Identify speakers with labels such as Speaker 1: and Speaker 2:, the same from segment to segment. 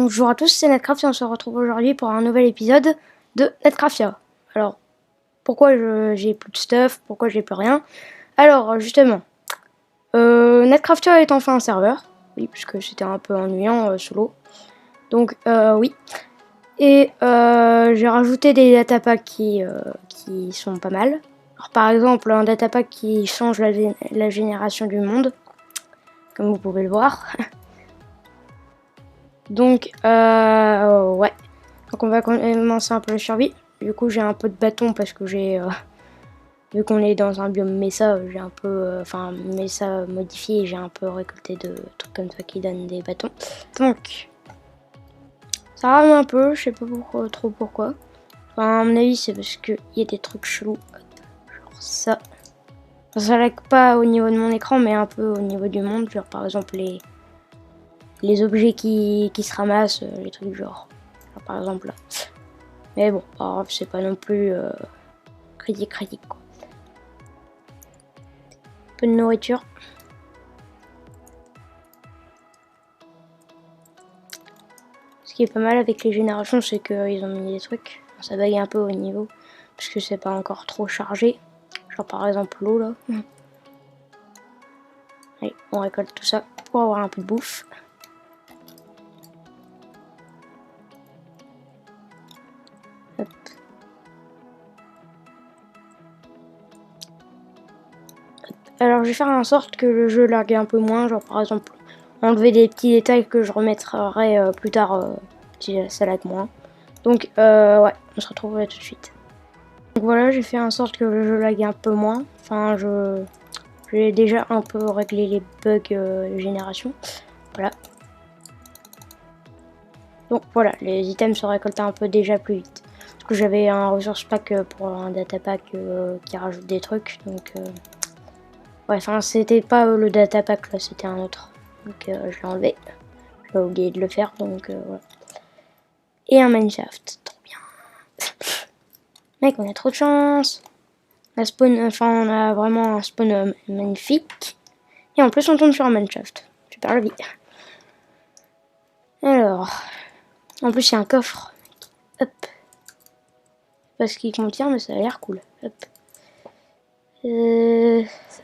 Speaker 1: Bonjour à tous, c'est Netcraft et on se retrouve aujourd'hui pour un nouvel épisode de Netcraftia. Alors, pourquoi j'ai plus de stuff, pourquoi j'ai plus rien? Alors, justement, Netcraftia est enfin un serveur, oui, puisque c'était un peu ennuyant solo. Donc, oui. Et j'ai rajouté des datapacks qui sont pas mal. Alors, par exemple, un datapack qui change la génération du monde, comme vous pouvez le voir. Donc, ouais. Donc on va commencer un peu la survie. Du coup, j'ai un peu de bâton parce que vu qu'on est dans un biome Mesa, j'ai un peu, enfin Mesa modifié, j'ai un peu récolté de trucs comme ça qui donnent des bâtons. Donc, ça rame un peu, je sais pas trop pourquoi. Enfin, à mon avis, c'est parce qu'il y a des trucs chelous. Genre ça. Enfin, ça lag pas au niveau de mon écran, mais un peu au niveau du monde. Genre par exemple les objets qui se ramassent, les trucs genre par exemple là. Mais bon, c'est pas non plus critique quoi. Un peu de nourriture. Ce qui est pas mal avec les générations, c'est qu'ils ont mis des trucs. Ça bug un peu au niveau, parce que c'est pas encore trop chargé. Genre par exemple l'eau là. Allez, on récolte tout ça pour avoir un peu de bouffe. Hop. Alors je vais faire en sorte que le jeu largue un peu moins, genre par exemple enlever des petits détails que je remettrai plus tard si ça lag moins. Donc ouais, on se retrouve tout de suite. Donc voilà, j'ai fait en sorte que le jeu lag un peu moins. Enfin, j'ai déjà un peu réglé les bugs de génération. Voilà. Donc voilà, les items se récoltent un peu déjà plus vite. Parce que j'avais un resource pack pour un data pack qui rajoute des trucs. Donc ouais, enfin c'était pas le data pack là, c'était un autre. Donc je l'ai enlevé. J'ai oublié de le faire, donc voilà. Et un mineshaft, trop bien. Mec, on a trop de chance. On a vraiment un spawn magnifique. Et en plus on tombe sur un mineshaft. Super la vie. Alors, en plus il y a un coffre. Hop. Pas ce qu'il contient, mais ça a l'air cool. Hop.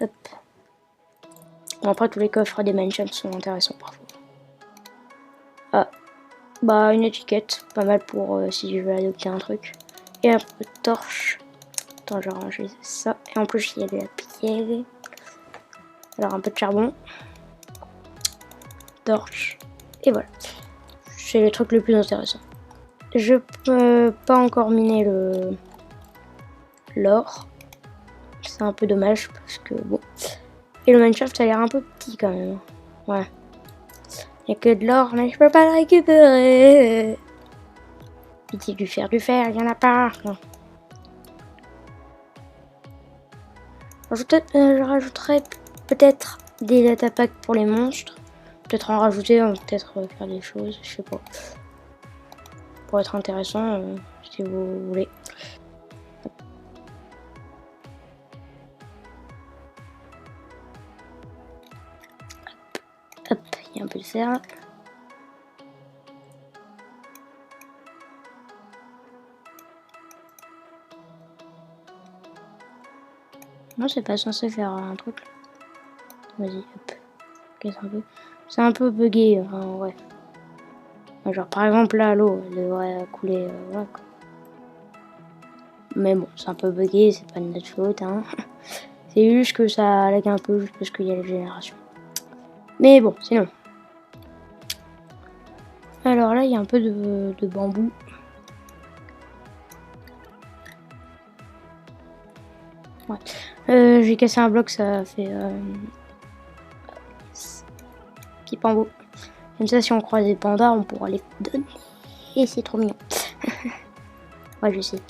Speaker 1: Hop. Bon, après tous les coffres des mansions sont intéressants parfois. Ah. Bah une étiquette. Pas mal pour si je veux adopter un truc. Et un peu de torche. Attends, je vais ranger ça. Et en plus il y a de la pierre. Alors un peu de charbon. Torche. Et voilà. C'est les trucs les plus intéressants. Je peux pas encore miner l'or. C'est un peu dommage parce que bon. Et le mineshaft ça a l'air un peu petit quand même. Ouais. Il n'y a que de l'or mais je peux pas le récupérer. Pitié du fer, il y en a pas. Je rajouterai peut-être des datapacks pour les monstres. Peut-être en rajouter, peut-être faire des choses, je sais pas. Pour être intéressant, si vous voulez. Hop, il y a un peu de fer là. Non, c'est pas censé faire un truc. Vas-y, hop. C'est un peu bugué, enfin, ouais. Genre par exemple là, l'eau, elle devrait couler, voilà quoi. Mais bon, c'est un peu bugué, c'est pas de notre faute, hein. C'est juste que ça lag un peu, juste parce qu'il y a la génération. Mais bon, sinon. Alors là, il y a un peu de bambou. Ouais. J'ai cassé un bloc, ça fait petit bambou. Comme ça, si on croise des pandas, on pourra les donner. Et c'est trop mignon. Ouais, je sais.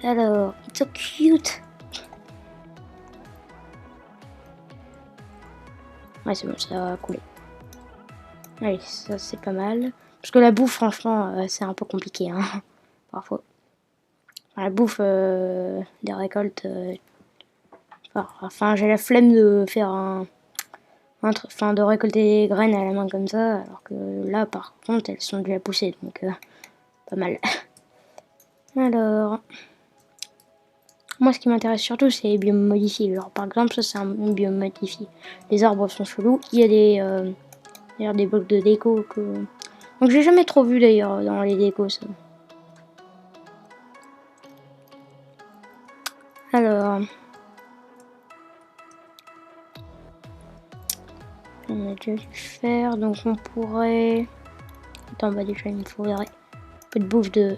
Speaker 1: Alors, it's so cute. Ouais, c'est bon, ça va couler. Allez, ça c'est pas mal. Parce que la bouffe, franchement, c'est un peu compliqué, hein, parfois. Enfin, la bouffe des récoltes. Enfin, j'ai la flemme de faire un enfin de récolter des graines à la main comme ça, alors que là par contre elles sont déjà poussées, donc pas mal. Alors, moi ce qui m'intéresse surtout c'est les biomes modifiés. Genre par exemple ça c'est un biome modifié. Les arbres sont chelous, il y a des blocs de déco que... Donc j'ai jamais trop vu d'ailleurs dans les décos ça. Alors... On a déjà dû faire, donc on pourrait... Attends, bah déjà il me faudrait un peu de bouffe de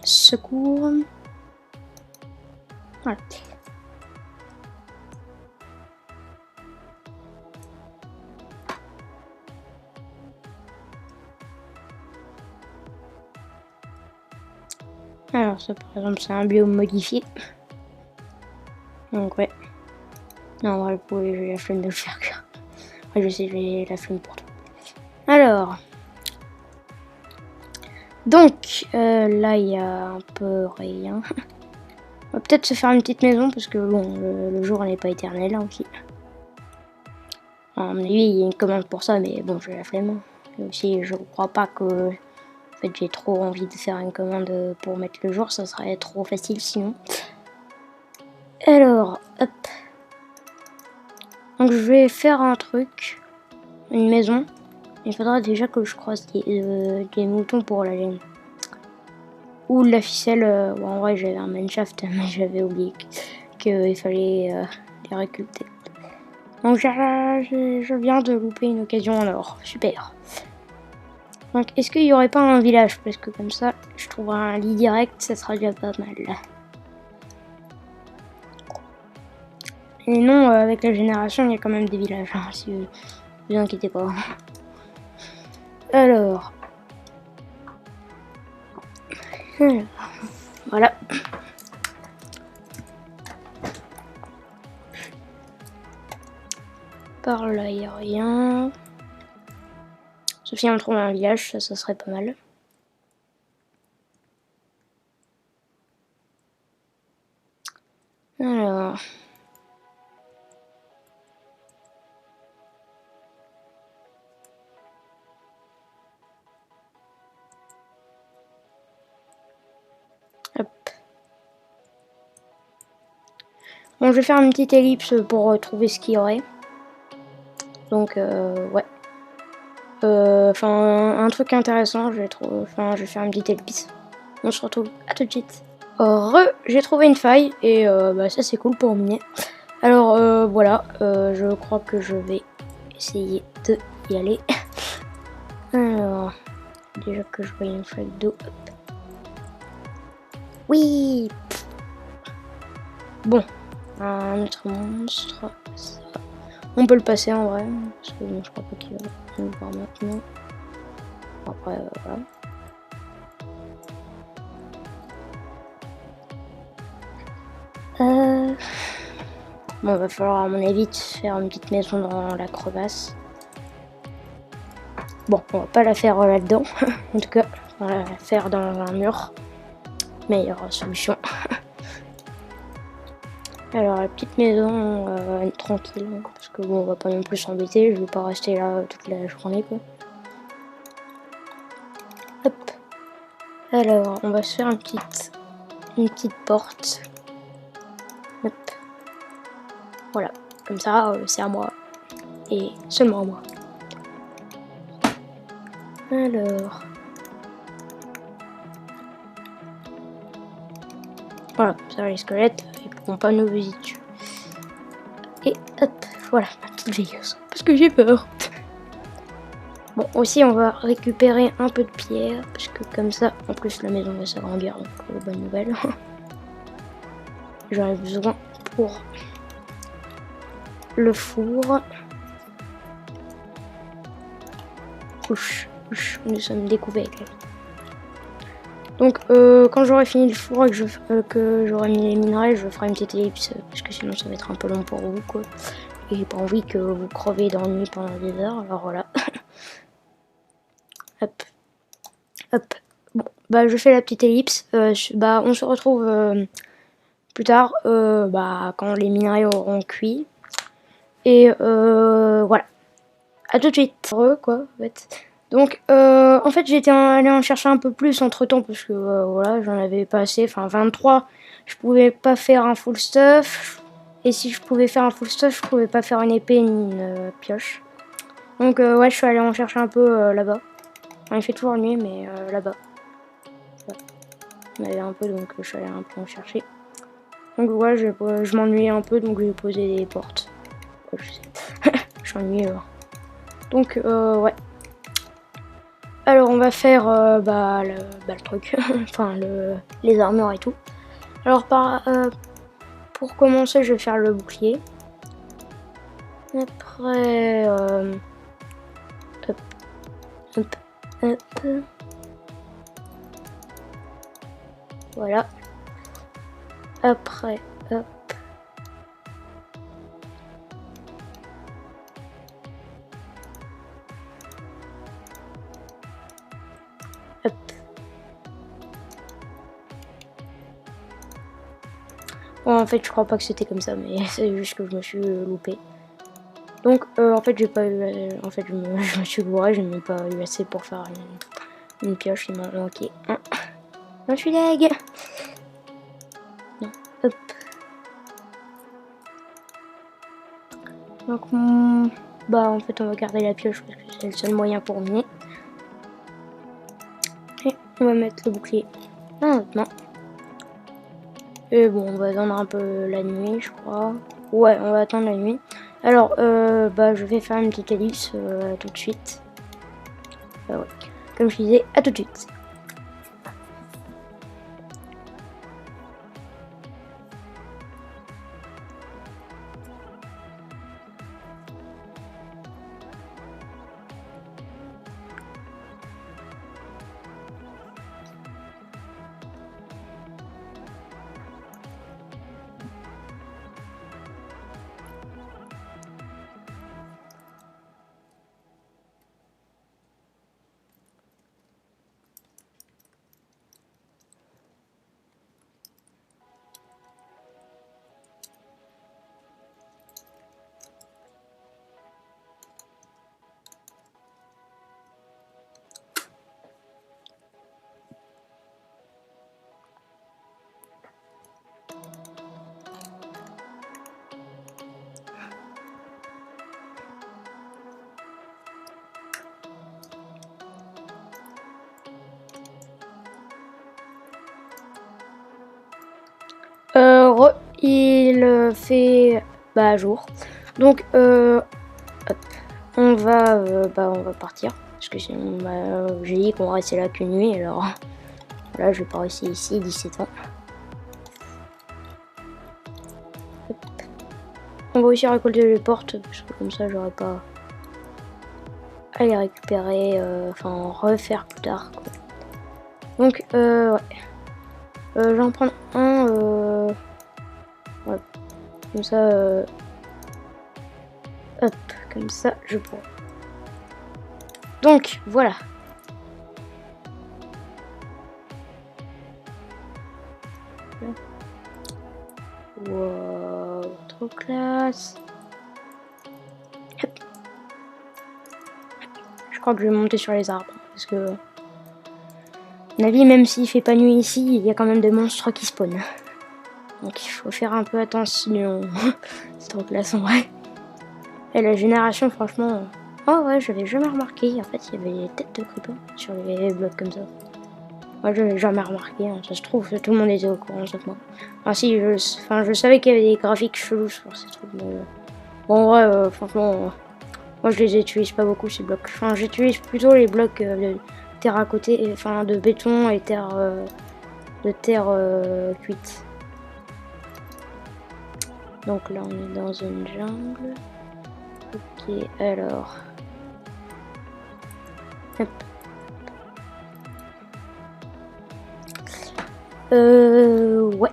Speaker 1: secours. Voilà. Alors ça par exemple c'est un biome modifié. Donc ouais. Non, voilà, j'ai la flemme de le faire. Ouais, je sais, j'ai la flemme pour tout. Alors... Donc, là, il y a un peu rien. On va peut-être se faire une petite maison, parce que bon, le jour n'est pas éternel, hein, aussi. À mon avis, il y a une commande pour ça, mais bon, j'ai la flemme. Et aussi, je crois pas que... En fait, j'ai trop envie de faire une commande pour mettre le jour, ça serait trop facile sinon. Alors, hop. Donc, je vais faire un truc. Une maison. Il faudra déjà que je croise des moutons pour la laine. Ou de la ficelle. Bon, en vrai, j'avais un mineshaft, mais j'avais oublié qu'il fallait les récolter. Donc, je viens de louper une occasion en or. Super. Donc, est-ce qu'il n'y aurait pas un village? Parce que comme ça, je trouverai un lit direct, ça sera déjà pas mal. Et non, avec la génération, il y a quand même des villages, hein, si vous inquiétez pas. Alors, voilà. Par là, il n'y a rien. Sauf si on trouve un village, ça serait pas mal. Alors... Hop. Bon, je vais faire une petite ellipse pour trouver ce qu'il y aurait. Donc, ouais. Enfin, un truc intéressant, je vais faire une petite ellipse. On se retrouve à tout de suite. J'ai trouvé une faille et bah, ça c'est cool pour miner. Alors voilà, je crois que je vais essayer de y aller. Alors, déjà que je vois une flaque d'eau. Oui. Bon, un autre monstre. Ça. On peut le passer en vrai, parce que bon, je crois pas qu'il va nous voir maintenant. Après, voilà. Bon, va falloir à mon avis faire une petite maison dans la crevasse. Bon, on va pas la faire là-dedans. En tout cas, on va la faire dans un mur. Meilleure solution. Alors, la petite maison, tranquille. Parce que bon, on va pas non plus s'embêter. Je vais pas rester là toute la journée, quoi. Hop. Alors, on va se faire une petite porte. Hop. Voilà. Comme ça, c'est à moi. Et seulement à moi. Alors... Voilà, ça les squelettes, ils pourront pas nous visiter. Et hop, voilà, ma petite veilleuse. Parce que j'ai peur. Bon, aussi on va récupérer un peu de pierre. Parce que comme ça, en plus la maison va s'agrandir. Donc bonne nouvelle. J'en ai besoin pour le four. Ouch, nous sommes découverts. Donc quand j'aurai fini le four et que j'aurai mis les minerais, je ferai une petite ellipse parce que sinon ça va être un peu long pour vous, quoi. Et j'ai pas envie que vous crevez d'ennui pendant des heures, alors voilà. Hop. Hop. Bon, bah je fais la petite ellipse. Bah on se retrouve plus tard, bah quand les minerais auront cuit. Et voilà. à tout de suite. Heureux quoi, en fait. Donc, en fait, j'étais allé en chercher un peu plus entre temps parce que voilà, j'en avais pas assez. Enfin, 23, je pouvais pas faire un full stuff. Et si je pouvais faire un full stuff, je pouvais pas faire une épée ni une pioche. Donc, ouais, je suis allé en chercher un peu là-bas. Enfin, il fait toujours nuit, mais là-bas. Ouais. Il y en avait un peu, donc je suis allé un peu en chercher. Donc, ouais, je m'ennuyais un peu, donc j'ai posé des portes. Ouais, je sais. Je suis ennuyée, donc, ouais. Alors on va faire le truc, enfin les armures et tout. Alors pour commencer je vais faire le bouclier. Après hop, hop, hop. Voilà. Après hop. Hop. Bon, en fait je crois pas que c'était comme ça, mais c'est juste que je me suis loupé. Donc en fait j'ai pas eu, en fait je me suis gouré, je n'ai pas eu assez pour faire une pioche, il m'a manqué un. Non, je suis deg. Non, hop. Donc bah en fait on va garder la pioche parce que c'est le seul moyen pour miner. Et on va mettre le bouclier là maintenant. Et bon on va attendre un peu la nuit je crois. Ouais on va attendre la nuit. Alors bah je vais faire une petite ellipse tout de suite. Ouais. Comme je disais, à tout de suite. Il fait jour. Donc hop, on va partir parce que sinon j'ai dit qu'on restait là qu'une nuit, alors là je vais pas rester ici 17 ans. Hop. On va aussi récolter les portes parce que comme ça j'aurai pas à les récupérer, enfin refaire plus tard quoi. Donc ouais. J'en prends un ouais. Comme ça hop, comme ça je pourrais. Donc voilà. Wow, trop classe. Hop. Je crois que je vais monter sur les arbres parce que, à mon avis, même s'il fait pas nuit ici, il y a quand même des monstres qui spawnent. Donc il faut faire un peu attention. C'est trop classe en vrai. Et la génération, franchement. Oh ouais, j'avais jamais remarqué. En fait, il y avait des têtes de creepers sur les blocs comme ça. Moi, je n'avais jamais remarqué. Hein. Ça se trouve, tout le monde était au courant seulement. Ah si, je savais qu'il y avait des graphiques chelous sur ces trucs. Mais bon, en vrai, franchement, moi je les utilise pas beaucoup ces blocs. Enfin, j'utilise plutôt les blocs de terre à côté, enfin de béton et de terre cuite. Donc là, on est dans une jungle. Ok, alors. Hop. Ouais.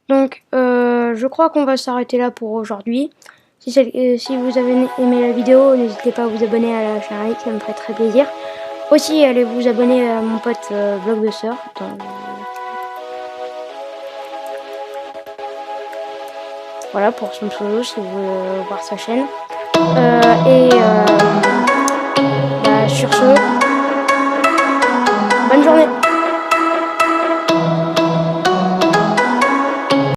Speaker 1: Donc, je crois qu'on va s'arrêter là pour aujourd'hui. Si vous avez aimé la vidéo, n'hésitez pas à vous abonner à la chaîne, ça me ferait très plaisir. Aussi, allez vous abonner à mon pote Blockbuster. Voilà pour son pseudo si vous voulez voir sa chaîne. Bah, sur ce, bonne journée.